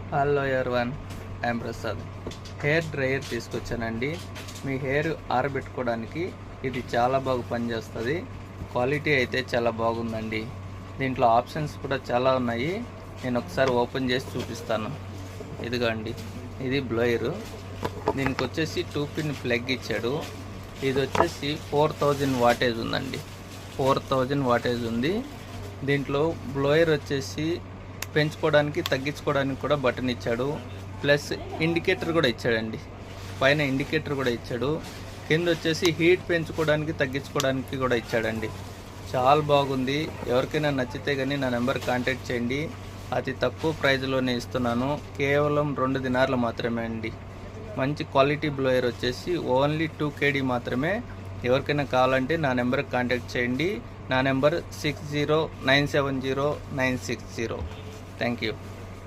Hello everyone, I'm Prasad. Hair dryer తీసుకొచ్చానండి. మీ hair ఆరబెట్టుకోవడానికి ఇది చాలా బాగా పనిచేస్తుంది. క్వాలిటీ అయితే చాలా బాగుందండి. దీంట్లో ఆప్షన్స్ కూడా చాలా ఉన్నాయి. నేను ఒకసారి ఓపెన్ చేసి చూపిస్తాను. ఇదిగోండి, ఇది బ్లోయరు. దీనికి వచ్చేసి 2 పిన్ ప్లగ్ ఇచ్చాడు. ఇది వచ్చేసి 4000 వాటేజ్ ఉందండి. 4000 వాటేజ్ ఉంది. దీంట్లో బ్లోయర్ వచ్చేసి పెంచుకోవడానికి తగ్గించుకోవడానికి కూడా బటన్ ఇచ్చాడు. ప్లస్ ఇండికేటర్ కూడా ఇచ్చాడండి. పైన ఇండికేటర్ కూడా ఇచ్చాడు. కింద వచ్చేసి హీట్ పెంచుకోవడానికి తగ్గించుకోవడానికి కూడా ఇచ్చాడండి. చాలా బాగుంది. ఎవరికైనా నచ్చితే కానీ నా నెంబర్ కాంటాక్ట్ చేయండి. అతి తక్కువ ప్రైజ్లోనే ఇస్తున్నాను. కేవలం 2 దినార్లు మాత్రమే అండి. మంచి క్వాలిటీ బ్లోయర్ వచ్చేసి ఓన్లీ 2 KD మాత్రమే. ఎవరికైనా కావాలంటే నా నెంబర్కి కాంటాక్ట్ చేయండి. నా నెంబర్ 60970960. Thank you.